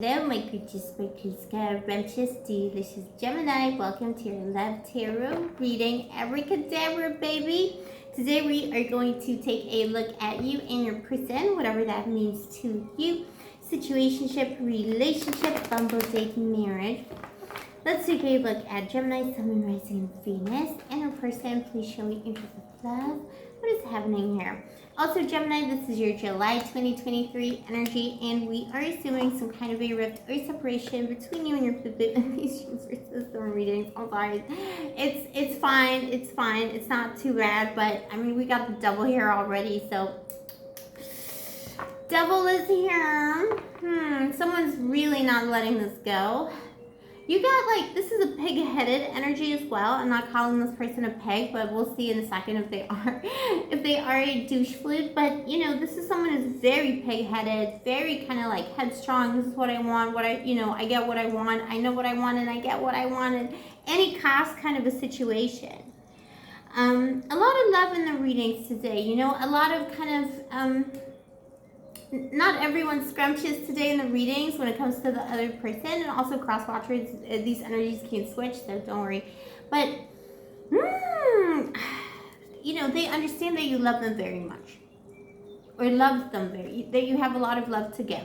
Hello, my gorgeous, scrumptious, delicious Gemini. Welcome to your Love Tarot reading. Abracadabra, baby. Today we are going to take a look at you and your person, whatever that means to you. Situationship, relationship, bumble, dating, marriage. Let's take a look at Gemini, Sun, Moon, Rising, Venus, and her person. Please show me interest of love. What is happening here? Also, Gemini, this is your July 2023 energy, and we are assuming some kind of a rift or separation between you and your boo-boo in these system readings. I'm sorry. It's fine. It's fine. It's not too bad, but I mean, we got the devil here already, so devil is here. Someone's really not letting this go. You got, like, this is a pig-headed energy as well. I'm not calling this person a pig, but we'll see in a second if they are a douche flute. But, you know, this is someone who's very pig-headed, very kind of like headstrong. This is what I want, I get what I want. I know what I want and I get what I wanted. Any cost kind of a situation. A lot of love in the readings today. You know, a lot of kind of, not everyone's scrumptious today in the readings when it comes to the other person, and also cross watchers. These energies can switch, so don't worry. But you know, they understand that you love them very much, or love them that you have a lot of love to give,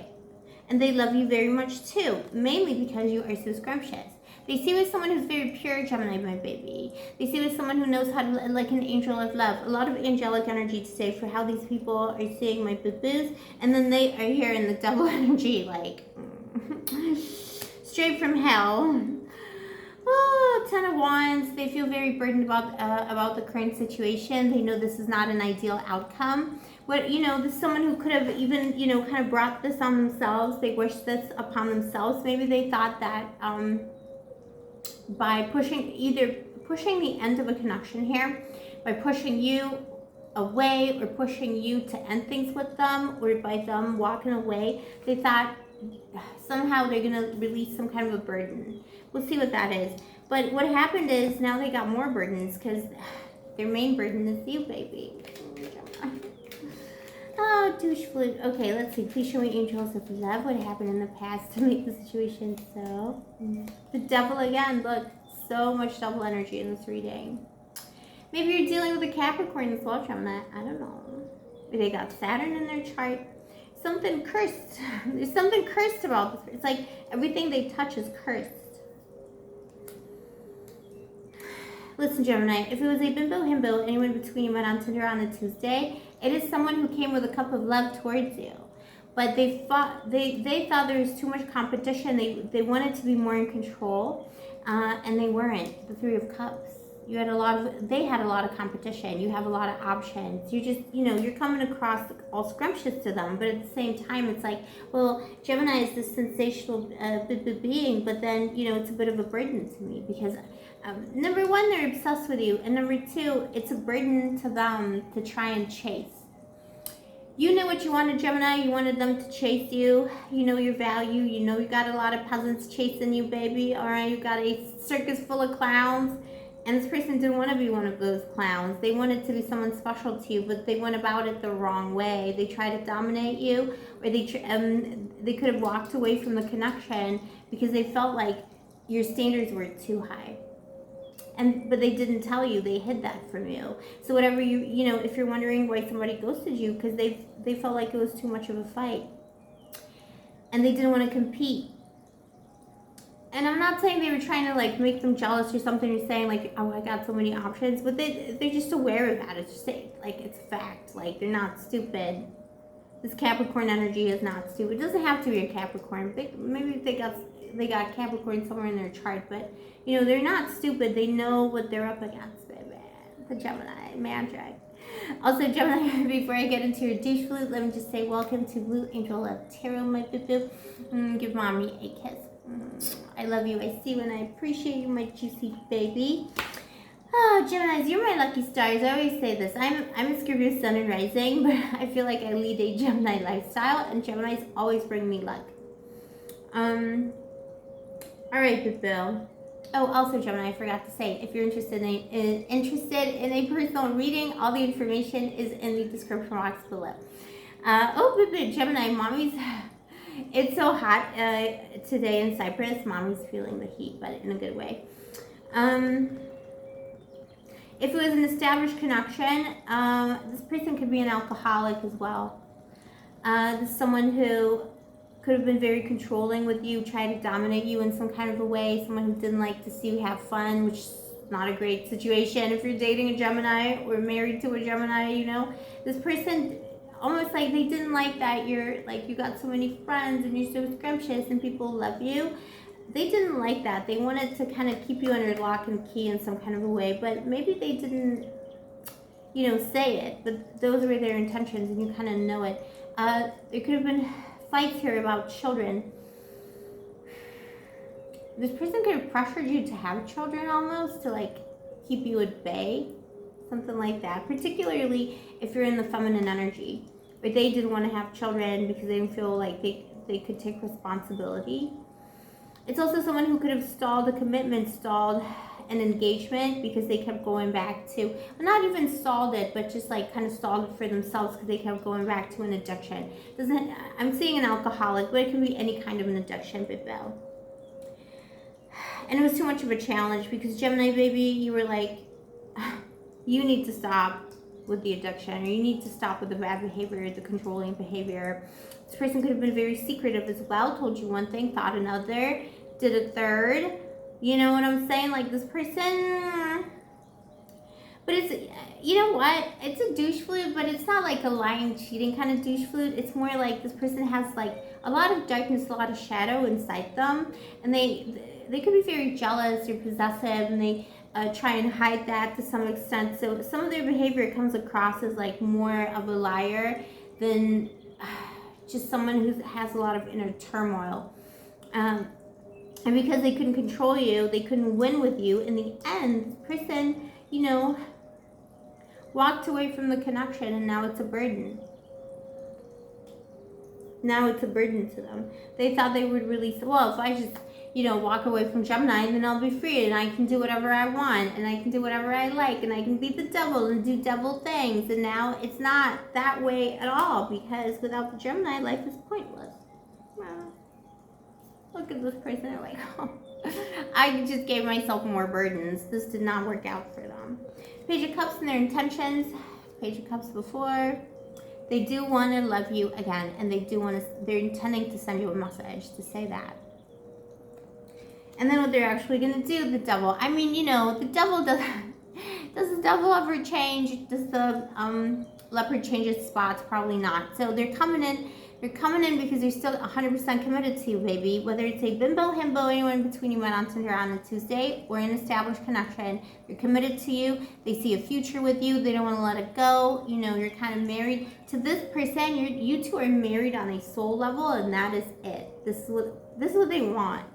and they love you very much too, mainly because you are so scrumptious. They see you as someone who's very pure, Gemini, my baby. They see you as someone who knows how to, like an angel of love. A lot of angelic energy today for how these people are seeing my boo-boos. And then they are here in the double energy, like, straight from hell. Oh, 10 of Wands. They feel very burdened about the current situation. They know this is not an ideal outcome. But, you know, this is someone who could have even, you know, kind of brought this on themselves. They wish this upon themselves. Maybe they thought that, by pushing the end of a connection here, by pushing you away or pushing you to end things with them, or by them walking away, they thought somehow they're going to release some kind of a burden. We'll see what that is. But what happened is now they got more burdens because their main burden is you, baby. Oh, douche flute. Okay, let's see. Please show me angels of love. What happened in the past to make the situation so? The devil again. Look, so much double energy in this reading. Maybe you're dealing with a Capricorn as well, Gemini. I don't know. They got Saturn in their chart. Something cursed. There's something cursed about this. It's like everything they touch is cursed. Listen, Gemini, if it was a bimbo, himbo, anyone between you went on Tinder on a Tuesday, it is someone who came with a cup of love towards you. But they thought there was too much competition. They wanted to be more in control, and they weren't. The Three of Cups. They had a lot of competition. You have a lot of options. You just, you know, you're coming across all scrumptious to them, but at the same time, it's like, well, Gemini is this sensational being, but then, you know, it's a bit of a burden to me because, number one, they're obsessed with you, and number two, it's a burden to them to try and chase. You know what you wanted, Gemini. You wanted them to chase you. You know your value. You know you got a lot of peasants chasing you, baby. All right, you got a circus full of clowns. And this person didn't want to be one of those clowns. They wanted to be someone special to you, but they went about it the wrong way. They tried to dominate you, or they could have walked away from the connection because they felt like your standards were too high. But they didn't tell you. They hid that from you. So whatever you know, if you're wondering why somebody ghosted you, because they felt like it was too much of a fight, and they didn't want to compete. And I'm not saying they were trying to, like, make them jealous or something, or saying, like, oh, I got so many options. But they're just aware of that. It's just, like, it's a fact. Like, they're not stupid. This Capricorn energy is not stupid. It doesn't have to be a Capricorn. Maybe they got Capricorn somewhere in their chart. But, you know, they're not stupid. They know what they're up against, baby. The Gemini magic. Also, Gemini, before I get into your douche flute, let me just say welcome to Blue Angel of Tarot, my boo-boo. Give mommy a kiss. I love you, I see you, and I appreciate you, my juicy baby. Oh, Geminis, you're my lucky stars. I always say this. I'm a Scorpio Sun and Rising, but I feel like I lead a Gemini lifestyle, and Geminis always bring me luck. Alright, boo-boo. Oh, also, Gemini, I forgot to say, if you're interested in a personal reading, all the information is in the description box below. Boo-boo, Gemini, mommy's It's so hot today in Cyprus. Mommy's feeling the heat, but in a good way. If it was an established connection, this person could be an alcoholic as well. This is someone who could have been very controlling with you, trying to dominate you in some kind of a way. Someone who didn't like to see you have fun, which is not a great situation if you're dating a Gemini or married to a Gemini, you know. This person, almost like they didn't like that you're like, you got so many friends and you're so scrumptious and people love you. They didn't like that. They wanted to kind of keep you under lock and key in some kind of a way, but maybe they didn't, you know, say it, but those were their intentions and you kind of know it. There could have been fights here about children. This person could have pressured you to have children almost, to like keep you at bay, something like that, particularly if you're in the feminine energy. But they didn't want to have children because they didn't feel like they could take responsibility. It's also someone who could have stalled a commitment, stalled an engagement because they kept going back to, well, not even stalled it, but just like kind of stalled it for themselves because they kept going back to an addiction. I'm seeing an alcoholic, but it can be any kind of an addiction, Bibel. And it was too much of a challenge because Gemini baby, you were like, you need to stop with the addiction, or you need to stop with the bad behavior, the controlling behavior. This person could have been very secretive as well, told you one thing, thought another, did a third. You know what I'm saying? Like this person, but it's, you know what? It's a douche flute, but it's not like a lying, cheating kind of douche flute. It's more like this person has like a lot of darkness, a lot of shadow inside them, and they could be very jealous or possessive, and they try and hide that to some extent. So some of their behavior comes across as like more of a liar than just someone who has a lot of inner turmoil. And because they couldn't control you, they couldn't win with you, in the end, this person, you know, walked away from the connection, and now it's a burden. Now it's a burden to them. They thought they would release, well, if I just, you know, walk away from Gemini, then I'll be free, and I can do whatever I want, and I can do whatever I like, and I can be the devil and do devil things. And now it's not that way at all, because without the Gemini, life is pointless. Well, look at this person, they're like, oh, I just gave myself more burdens. This did not work out for them. Page of Cups and their intentions. Page of Cups before. They do want to love you again, and they're intending to send you a message to say that. And then what they're actually going to do, the devil. I mean, you know, the devil does the devil ever change? Does the leopard change its spots? Probably not. So they're coming in because they're still 100% committed to you, baby. Whether it's a bimbo, himbo, anyone between you went on Tinder on a Tuesday, or an established connection, they're committed to you. They see a future with you. They don't want to let it go. You know, you're kind of married to this person. You two are married on a soul level, and that is it. This is what they want.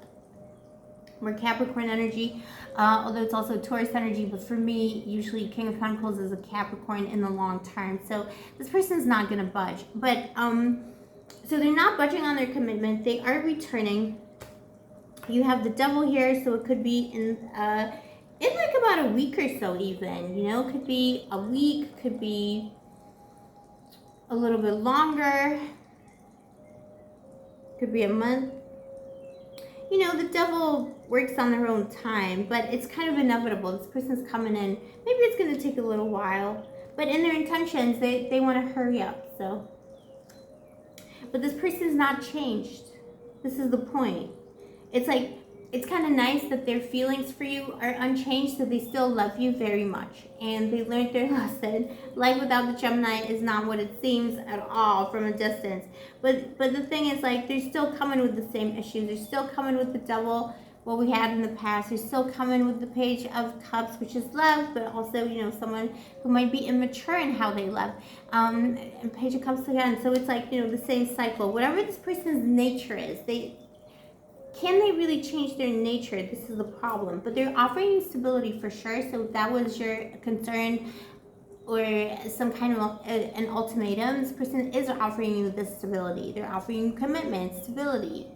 More Capricorn energy, although it's also Taurus energy, but for me, usually King of Pentacles is a Capricorn in the long term. So this person's not going to budge. But, so they're not budging on their commitment. They are returning. You have the devil here, so it could be in like about a week or so even, you know. Could be a week, could be a little bit longer, could be a month. You know, the devil works on their own time, but it's kind of inevitable. This person's coming in. Maybe it's going to take a little while, but in their intentions, they want to hurry up. So, but this person's not changed. This is the point. It's like, it's kind of nice that their feelings for you are unchanged, so they still love you very much. And they learned their lesson. Life without the Gemini is not what it seems at all from a distance. But the thing is, like, they're still coming with the same issues. They're still coming with the devil, what we had in the past. They're still coming with the Page of Cups, which is love, but also, you know, someone who might be immature in how they love. And Page of Cups again. So it's like, you know, the same cycle. Whatever this person's nature is, can they really change their nature? This is the problem. But they're offering you stability for sure. So if that was your concern or some kind of an ultimatum, this person is offering you this stability. They're offering you commitment, stability.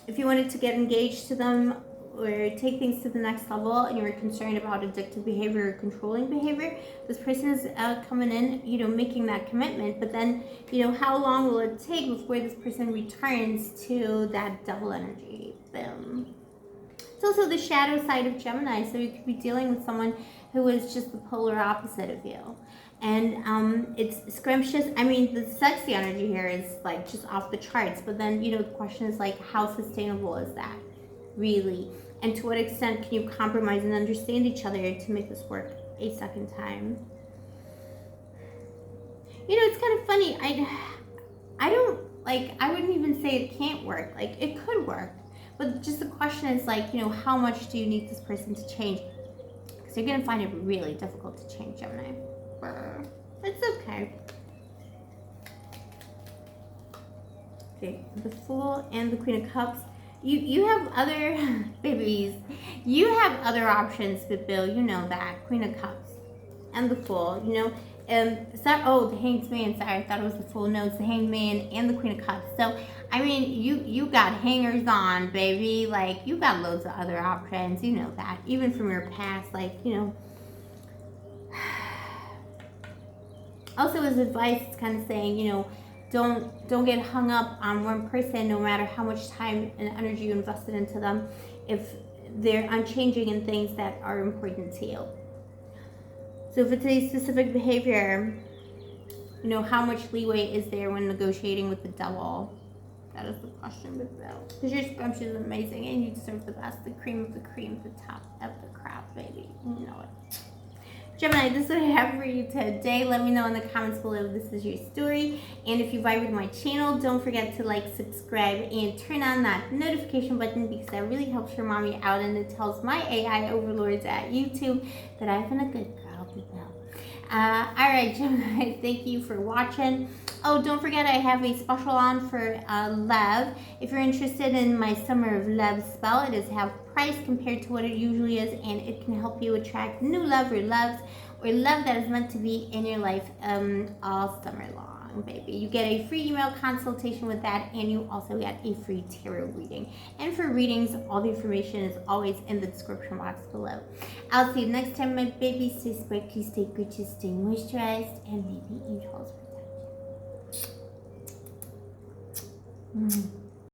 If you wanted to get engaged to them, or take things to the next level, and you're concerned about addictive behavior or controlling behavior, this person is coming in, making that commitment. But then, how long will it take before this person returns to that double energy? Boom. It's also the shadow side of Gemini, so you could be dealing with someone who is just the polar opposite of you. And it's scrumptious. I mean, the sexy energy here is like just off the charts. But then, the question is like, how sustainable is that, really? And to what extent can you compromise and understand each other to make this work a second time? It's kind of funny. I wouldn't even say it can't work. Like, it could work. But just the question is like, how much do you need this person to change? Because you're going to find it really difficult to change, Gemini. It's okay. Okay, the Fool and the Queen of Cups. You have other babies. You have other options, but Bill, you know that. Queen of Cups and the Fool. The Hanged Man. Sorry, I thought it was the Fool. No, it's the Hanged Man and the Queen of Cups. So I mean, you got hangers on, baby. Like, you got loads of other options. You know that, even from your past. Like, Also, as advice, it's kind of saying, don't get hung up on one person, no matter how much time and energy you invested into them, if they're unchanging in things that are important to you. So if it's a specific behavior, how much leeway is there when negotiating with the devil? That is the question with Bill. Because your scrumptious is amazing and you deserve the best, the cream of the cream, the top of the crop, baby. You know it. Gemini, this is what I have for you today. Let me know in the comments below if this is your story. And if you vibe with my channel, don't forget to like, subscribe, and turn on that notification button, because that really helps your mommy out, and it tells my AI overlords at YouTube that I've been a good girl, people. Alright, Gemini, thank you for watching. Oh, don't forget I have a special on for love. If you're interested in my Summer of Love spell, it is half price compared to what it usually is, and it can help you attract new love or love that is meant to be in your life all summer long, baby. You get a free email consultation with that, and you also get a free tarot reading. And for readings, all the information is always in the description box below. I'll see you next time, my baby. Stay sparkly, stay Gucci, stay moisturized, and maybe angels protect you.